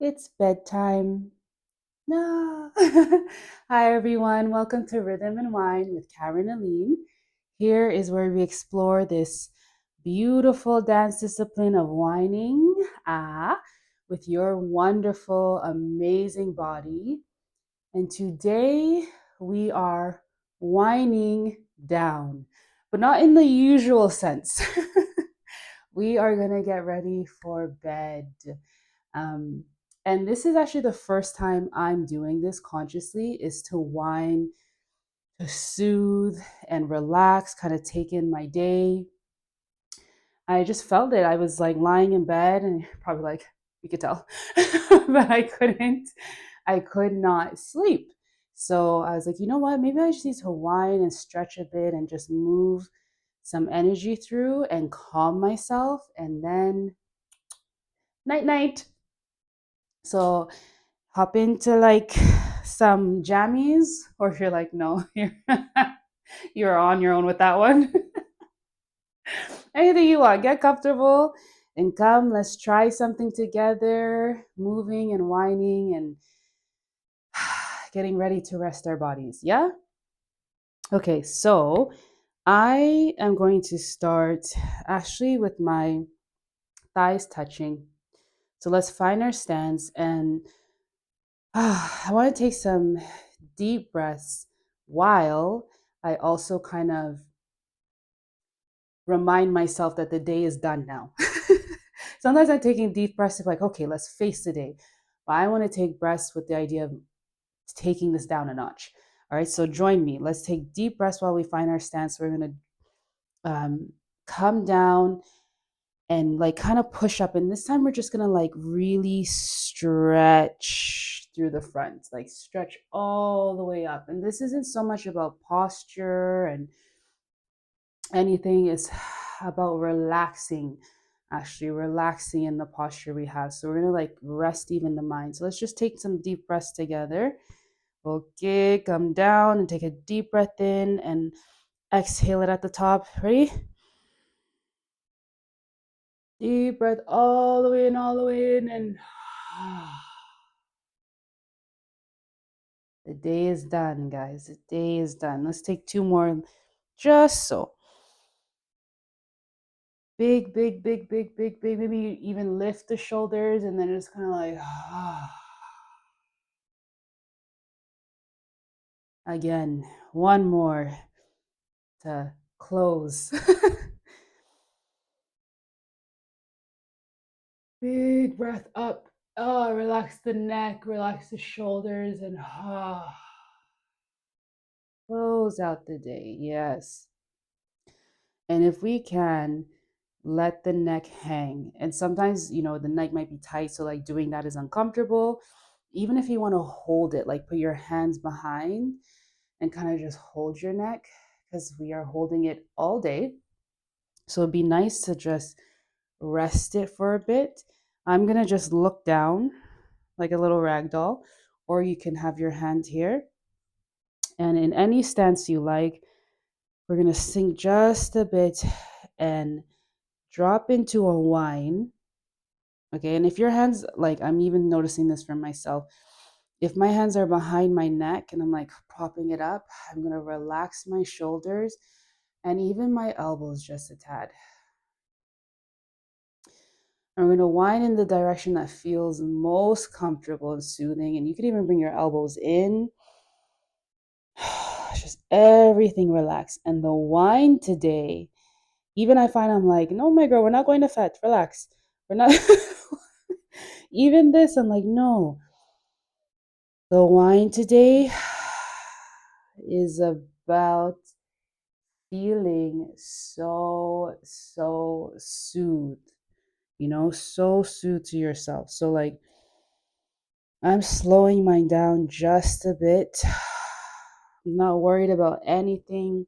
It's bedtime. No. Hi, everyone. Welcome to Rhythm and Wine with Karen Aline. Here is where we explore this beautiful dance discipline of whining with your wonderful, amazing body. And today we are whining down, but not in the usual sense. We are going to get ready for bed. Um, and this is actually the first time I'm doing this consciously, is to wind, to soothe and relax, kind of take in my day. I just felt it. I was like lying in bed and probably like, you could tell, but I could not sleep. So I was like, you know what? Maybe I just need to wind and stretch a bit and just move some energy through and calm myself. And then night, night. So hop into like some jammies, or if you're like, no, you're on your own with that one. Anything you want, get comfortable and come. Let's try something together, moving and whining and getting ready to rest our bodies. Yeah. Okay. So I am going to start actually with my thighs touching. So let's find our stance, and I want to take some deep breaths while I also kind of remind myself that the day is done now. Sometimes I'm taking deep breaths of like, okay, let's face the day. But I want to take breaths with the idea of taking this down a notch. All right, so join me. Let's take deep breaths while we find our stance. We're going to come down and like kind of push up. And this time we're just going to like really stretch through the front, like stretch all the way up. And this isn't so much about posture and anything, it's about relaxing, actually relaxing in the posture we have. So we're going to like rest even the mind. So let's just take some deep breaths together. Okay, come down and take a deep breath in and exhale it at the top. Ready? Deep breath all the way in, all the way in, and the day is done, guys. The day is done. Let's take two more, just so. Big, big, big, big, big, big. Maybe you even lift the shoulders and then just kind of like, again, one more to close. Big breath up. Oh, relax the neck, relax the shoulders, and close out the day. Yes. And if we can, let the neck hang. And sometimes, the neck might be tight. So, like, doing that is uncomfortable. Even if you want to hold it, like, put your hands behind and kind of just hold your neck, because we are holding it all day. So, it'd be nice to just rest it for a bit. I'm going to just look down like a little rag doll, or you can have your hand here. And in any stance you like, we're going to sink just a bit and drop into a whine. Okay. And if your hands, like, I'm even noticing this for myself, if my hands are behind my neck and I'm like propping it up, I'm going to relax my shoulders and even my elbows just a tad. I'm going to whine in the direction that feels most comfortable and soothing. And you can even bring your elbows in. Just everything relax. And the whine today, even I find I'm like, no, my girl, we're not going to fetch. Relax. We're not. Even this, I'm like, no. The whine today is about feeling so soothed, so soothed to yourself. So, like, I'm slowing mine down just a bit. I'm not worried about anything,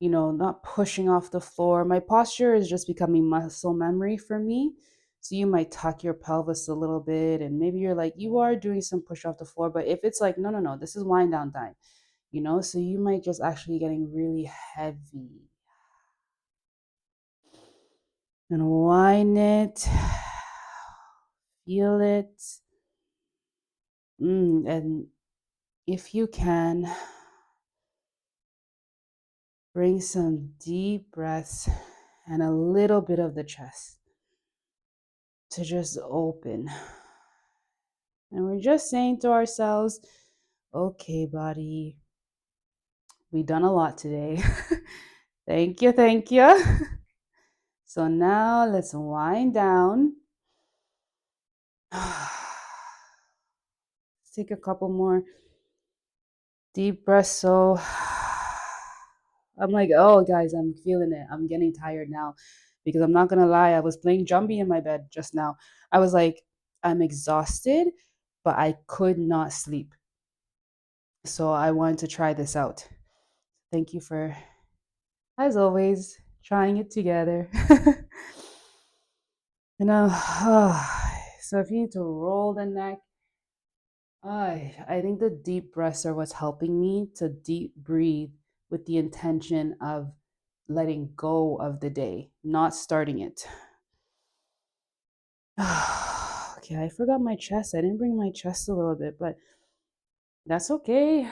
not pushing off the floor. My posture is just becoming muscle memory for me. So you might tuck your pelvis a little bit, and maybe you're like, you are doing some push off the floor. But if it's like, no, no, no, this is wind down time, so you might just actually getting really heavy. And wind it. Feel it. And if you can, bring some deep breaths and a little bit of the chest to just open. And we're just saying to ourselves, okay, body, we done a lot today. Thank you, thank you. So now let's wind down. Let's take a couple more deep breaths. So I'm like, oh, guys, I'm feeling it. I'm getting tired now because I'm not going to lie. I was playing Jumbie in my bed just now. I was like, I'm exhausted, but I could not sleep. So I wanted to try this out. Thank you for, as always, trying it together. You know, so if you need to roll the neck, I think the deep breaths are what's helping me to deep breathe with the intention of letting go of the day, not starting it. Okay, I forgot my chest. I didn't bring my chest a little bit, but that's okay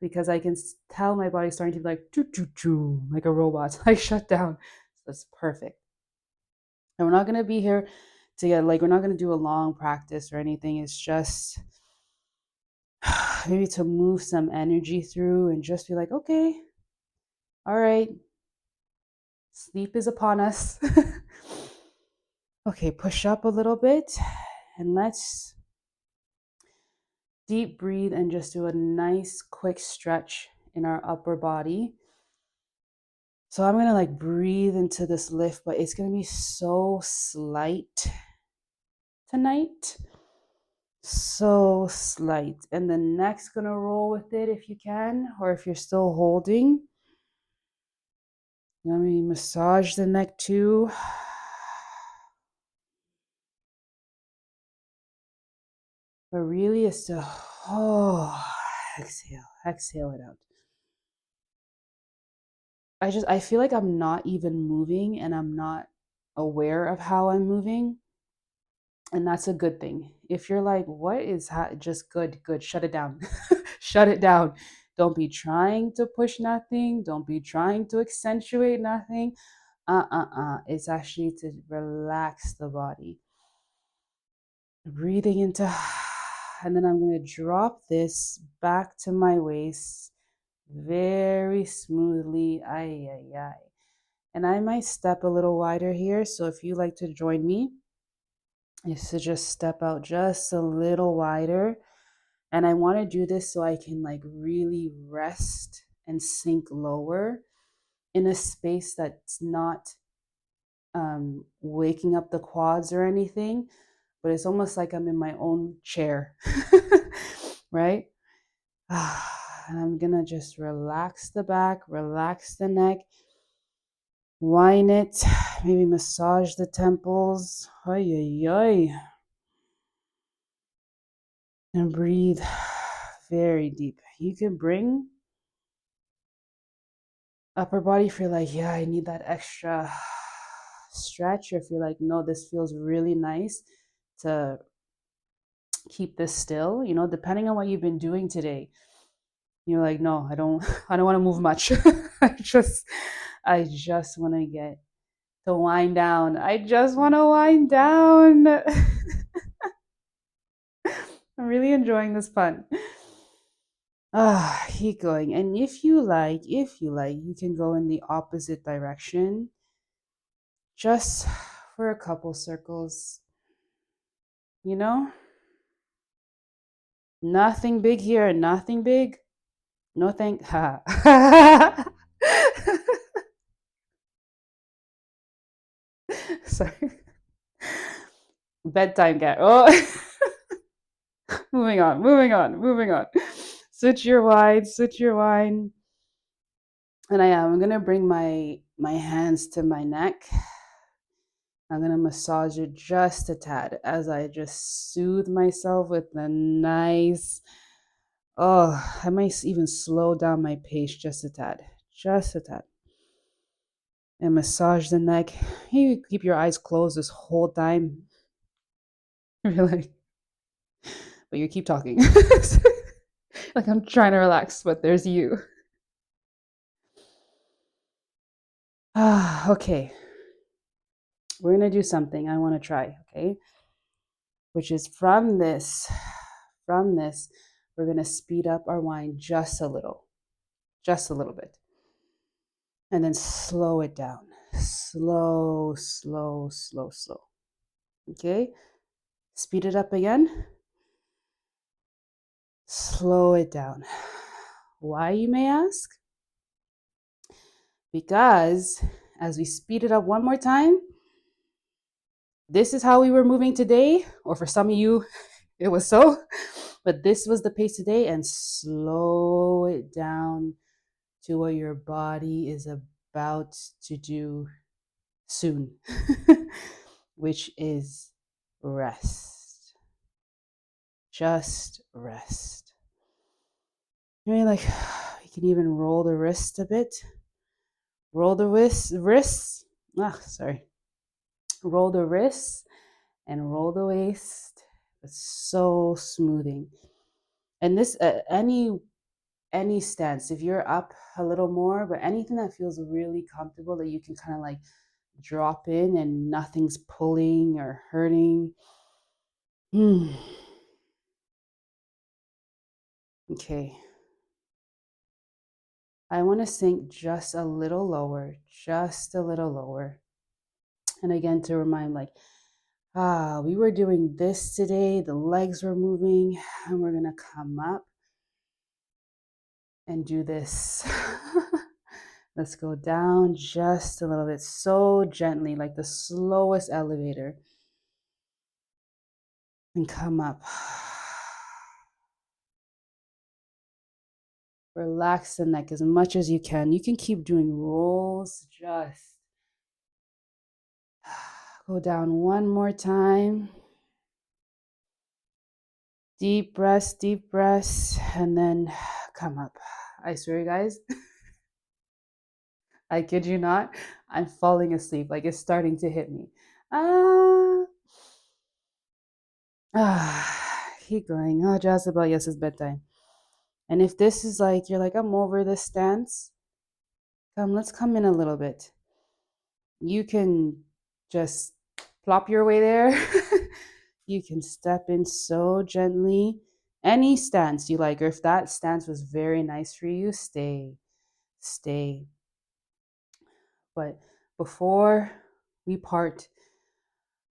because I can tell my body's starting to be like choo choo choo, like a robot, like shut down. So that's perfect. And we're not gonna be here to get like we're not gonna do a long practice or anything. It's just maybe to move some energy through and just be like, okay, all right, sleep is upon us. Okay, push up a little bit and let's deep breathe and just do a nice quick stretch in our upper body. So I'm gonna like breathe into this lift, but it's gonna be so slight tonight. So slight. And the neck's gonna roll with it if you can, or if you're still holding. Let me massage the neck too. But really it's to exhale it out. I feel like I'm not even moving and I'm not aware of how I'm moving. And that's a good thing. If you're like, what is just good, shut it down. Shut it down. Don't be trying to push nothing. Don't be trying to accentuate nothing. It's actually to relax the body. Breathing into, and then I'm going to drop this back to my waist very smoothly. Ay, ay, ay. And I might step a little wider here. So if you like to join me, is to just step out just a little wider. And I want to do this so I can like really rest and sink lower in a space that's not waking up the quads or anything, but it's almost like I'm in my own chair, right? And I'm gonna just relax the back, relax the neck, whine it, maybe massage the temples. Ay, ay, ay. And breathe very deep. You can bring upper body if you're like, yeah, I need that extra stretch, or if you're like, no, this feels really nice to keep this still, depending on what you've been doing today. You're like, no, I don't want to move much. I just want to get to wind down. I just want to wind down. I'm really enjoying this fun. Keep going. And if you like, you can go in the opposite direction just for a couple circles. You know, nothing big here, nothing big. No thank. Ha. Sorry. Bedtime cat. Oh, moving on. Switch your wine, switch your wine. And I'm gonna bring my hands to my neck. I'm gonna massage it just a tad as I just soothe myself with a nice. Oh, I might even slow down my pace just a tad, just a tad, and massage the neck. You keep your eyes closed this whole time. You're like, but you keep talking. Like I'm trying to relax, but there's you. Okay. We're going to do something I want to try, okay? Which is from this, we're going to speed up our wine just a little bit. And then slow it down. Slow, slow, slow, slow. Okay? Speed it up again. Slow it down. Why, you may ask? Because as we speed it up one more time, this is how we were moving today, or for some of you, it was so, but this was the pace today, and slow it down to what your body is about to do soon, which is rest. Just rest. Maybe like you can even roll the wrist a bit. Roll the wrists. Sorry. Roll the wrists and roll the waist. It's so smoothing. And this any stance, if you're up a little more, but anything that feels really comfortable that you can kind of like drop in and nothing's pulling or hurting. Okay. I want to sink just a little lower, just a little lower. And again, to remind, like, we were doing this today, the legs were moving, and we're going to come up and do this. Let's go down just a little bit, so gently, like the slowest elevator, and come up. Relax the neck as much as you can. You can keep doing rolls, just go down one more time. Deep breaths, and then come up. I swear, guys, I kid you not, I'm falling asleep. Like it's starting to hit me. Ah, keep going. Oh, Jezebel, yes, it's bedtime. And if this is like, you're like, I'm over this stance, let's come in a little bit. You can just plop your way there. You can step in so gently. Any stance you like, or if that stance was very nice for you, stay. But before we part,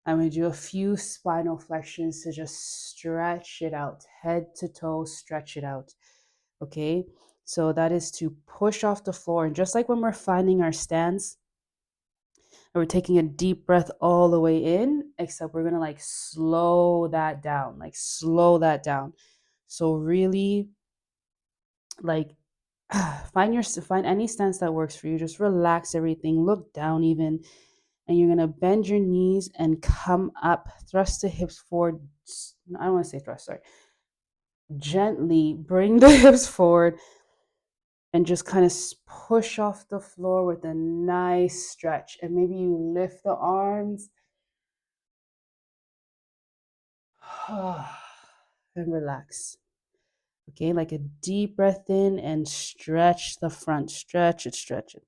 I'm going to do a few spinal flexions to just stretch it out, head to toe, stretch it out. Okay, so that is to push off the floor. And just like when we're finding our stance, and we're taking a deep breath all the way in, except we're going to like slow that down, So really like find any stance that works for you. Just relax everything, look down even, and you're going to bend your knees and come up, thrust the hips forward. I don't want to say thrust, sorry. Gently bring the hips forward and just kind of push off the floor with a nice stretch. And maybe you lift the arms and relax. Okay, like a deep breath in and stretch the front. Stretch it, stretch it.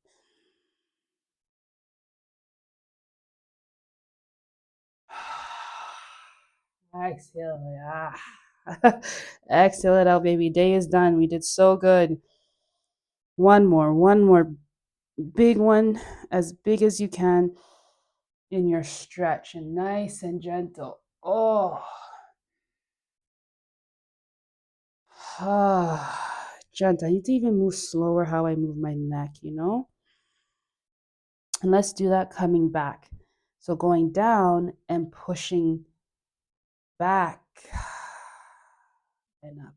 Exhale. Yeah. Exhale it out, baby. Day is done. We did so good. One more big one, as big as you can in your stretch, and nice and gentle. Oh, gentle. I need to even move slower how I move my neck. And let's do that coming back. So going down and pushing back and up.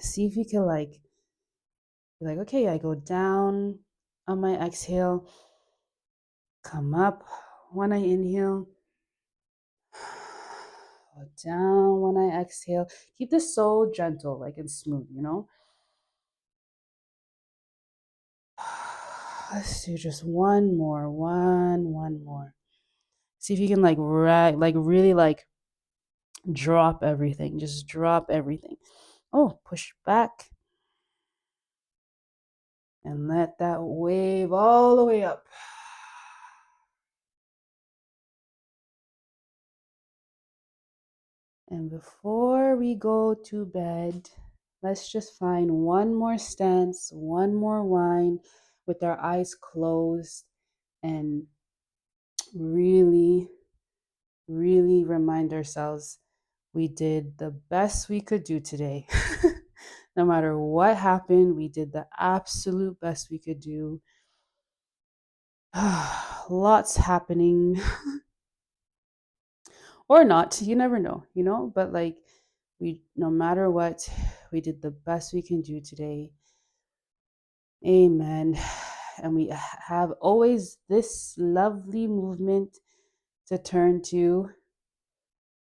See if you can be like, okay, I go down on my exhale, come up when I inhale, go down when I exhale. Keep this so gentle, like and smooth. Let's do just one more. See if you can like really like drop everything. Just drop everything. Oh, push back and let that wave all the way up. And before we go to bed, let's just find one more stance, one more wine with our eyes closed and really, really remind ourselves we did the best we could do today. No matter what happened, we did the absolute best we could do. Lots happening or not, you never know, but like we no matter what, we did the best we can do today. Amen. And we have always this lovely movement to turn to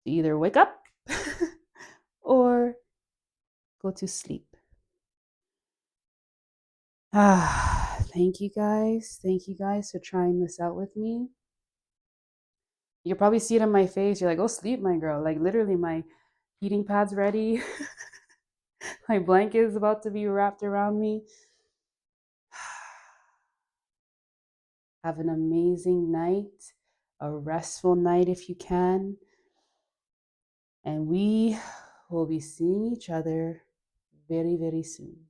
either wake up or go to sleep. Thank you guys. Thank you guys for trying this out with me. You probably see it on my face. You're like, "Oh, sleep, my girl." Like literally my heating pad's ready. My blanket is about to be wrapped around me. Have an amazing night, a restful night if you can. And we will be seeing each other very, very soon.